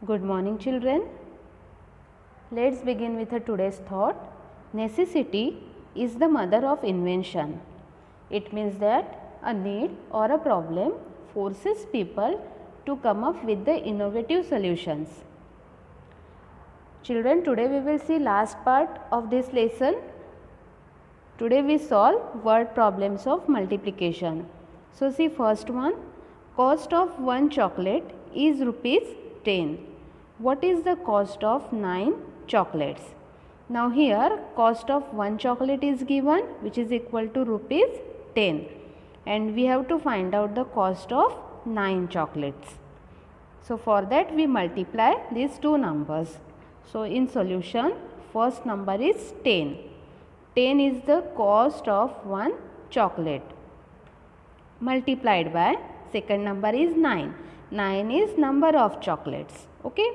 Good morning, children. Let's begin with today's thought. Necessity is the mother of invention. It means that a need or a problem forces people to come up with the innovative solutions. Children, today we will see last part of this lesson. Today we solve word problems of multiplication. So see first one, cost of one chocolate is rupees 10. What is the cost of 9 chocolates? Now here cost of one chocolate is given, which is equal to rupees 10, and we have to find out the cost of 9 chocolates. So for that we multiply these two numbers. So in solution, first number is 10. 10 is the cost of one chocolate, multiplied by second number is 9. 9 is number of chocolates. Okay.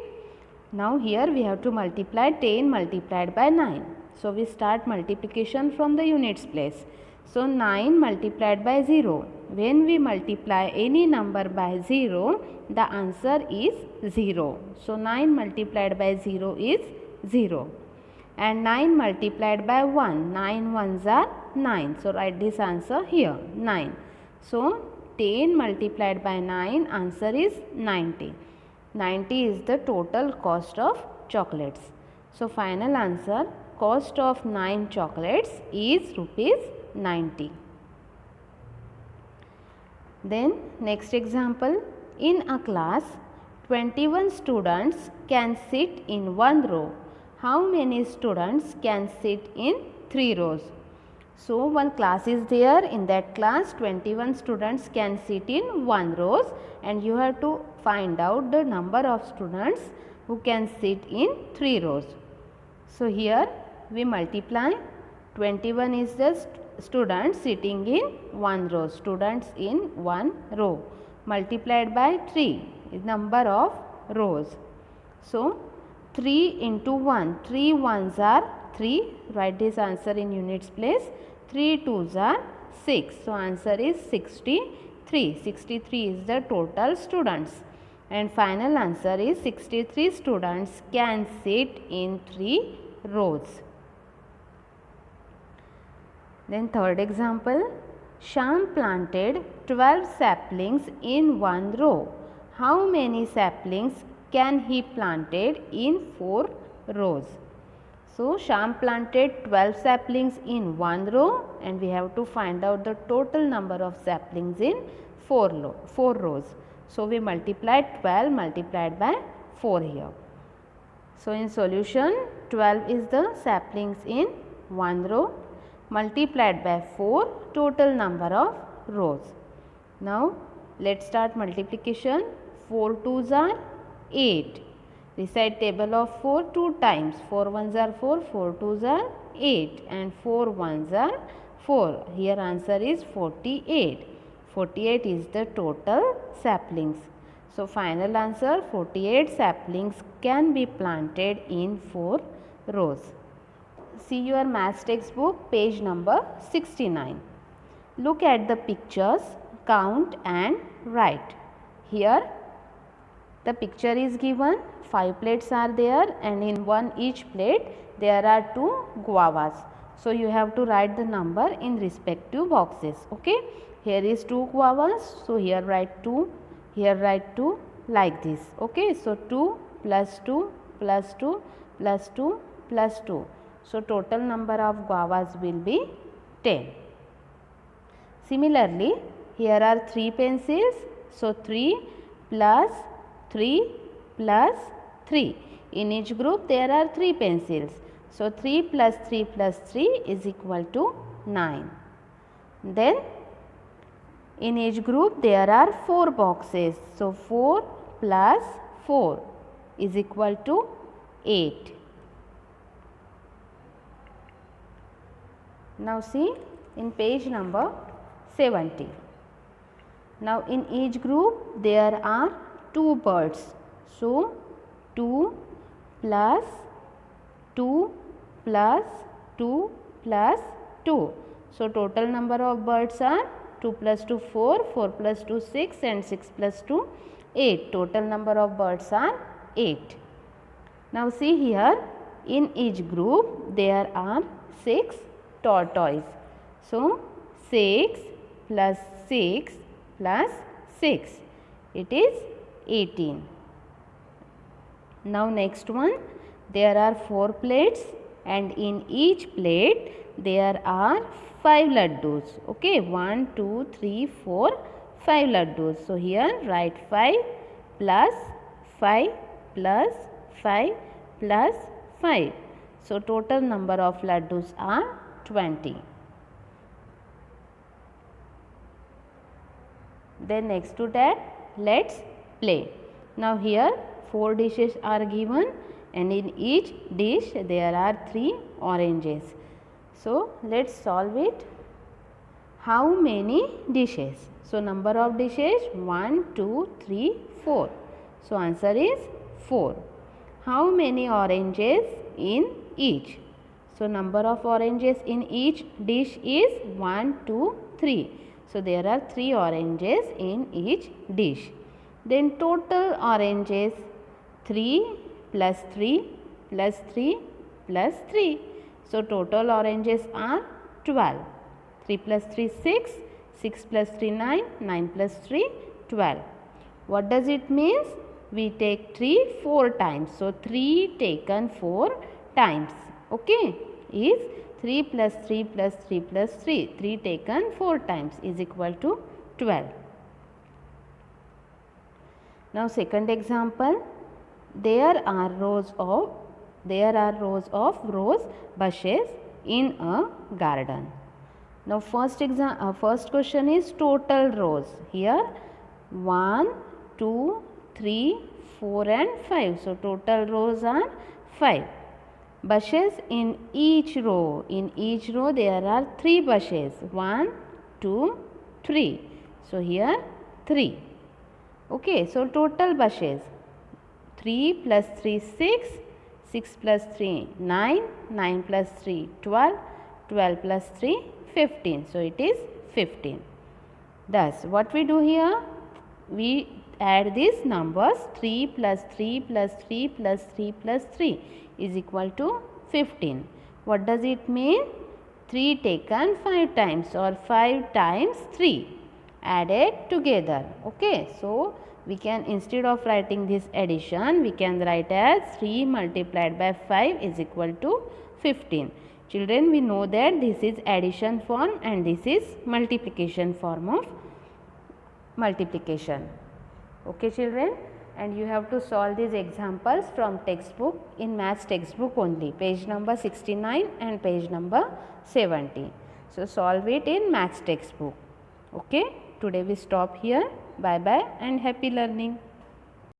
Now here we have to multiply 10 multiplied by 9. So we start multiplication from the units place. So 9 multiplied by 0. When we multiply any number by 0, the answer is 0. So 9 multiplied by 0 is 0. And 9 multiplied by 1. 9 ones are 9. So write this answer here, 9. So 10 multiplied by 9, answer is 90. 90 is the total cost of chocolates. So final answer, cost of 9 chocolates is rupees 90. Then next example, in a class 21 students can sit in one row. How many students can sit in 3 rows? So one class is there. In that class 21 students can sit in one rows, and you have to find out the number of students who can sit in 3 rows. So here we multiply. 21 is the students sitting in one row, students in one row, multiplied by 3 is number of rows. So 3 into 1, 3 ones are 3, write this answer in units place. 3 twos are 6, so answer is 63. 63 is the total students, and final answer is 63 students can sit in 3 rows. Then third example, Shyam planted 12 saplings in one row. How many saplings can he planted in 4 rows? So Shyam planted 12 saplings in one row, and we have to find out the total number of saplings in 4 rows. So we multiply 12 multiplied by 4 here. So in solution, 12 is the saplings in one row, multiplied by 4 total number of rows. Now let's start multiplication. 4 twos are 8. Recite table of 4 2 times. 4 ones are 4, 4 twos are 8, and 4 ones are 4. Here answer is 48. 48 is the total saplings. So final answer, 48 saplings can be planted in 4 rows. See your maths textbook, page number 69. Look at the pictures, count and write. Here the picture is given, 5 plates are there, and in each plate there are 2 guavas. So you have to write the number in respective boxes. Okay, here is 2 guavas, so here write 2, here write 2, like this. Okay, so 2 plus 2 plus 2 plus 2 plus 2. So total number of guavas will be 10. Similarly, here are 3 pencils, so 3 plus 3 plus 3. In each group there are 3 pencils. So 3 plus 3 plus 3 is equal to 9. Then in each group there are 4 boxes. So 4 plus 4 is equal to 8. Now see in page number 70. Now in each group there are 2 birds. So 2 plus 2 plus 2 plus 2. So total number of birds are 2 plus 2 4, 4 plus 2 6, and 6 plus 2 8. Total number of birds are 8. Now see here, in each group there are 6 tortoise. So 6 plus 6 plus 6, it is 18. Now next one, there are 4 plates and in each plate there are 5 laddus. Okay, 1, 2, 3, 4, 5 laddus. So here write 5 plus 5 plus 5 plus 5. So total number of laddus are 20. Then next to that, let's play. Now here 4 dishes are given and in each dish there are 3 oranges. So let's solve it. How many dishes? So number of dishes 1, 2, 3, 4. So answer is 4. How many oranges in each? So number of oranges in each dish is 1, 2, 3. So there are 3 oranges in each dish. Then total oranges 3 plus 3 plus 3 plus 3. So total oranges are 12. 3 plus 3 6, 6 plus 3 9, 9 plus 3 12. What does it mean? We take 3 4 times. So 3 taken 4 times. Okay, is 3 plus 3 plus 3 plus 3. 3 taken 4 times is equal to 12. Now second example, there are rows of rose bushes in a garden. Now first question is total rows. Here 1, 2, 3, 4 and 5. So total rows are 5. Bushes in each row. In each row there are 3 bushes. 1, 2, 3. So here 3. Okay, so total bushes 3 plus 3 6, 6 plus 3 9, 9 plus 3 12, 12 plus 3 15. So it is 15. Thus what we do here? We add these numbers. 3 plus 3 plus 3 plus 3 plus 3 is equal to 15. What does it mean? 3 taken 5 times or 5 times 3 added together. Okay, so we can, instead of writing this addition, we can write as 3 multiplied by 5 is equal to 15. Children, we know that this is addition form and this is multiplication form of multiplication. Okay children, and you have to solve these examples from textbook, in maths textbook only, page number 69 and page number 70. So solve it in maths textbook. Okay, today we stop here. Bye bye and happy learning.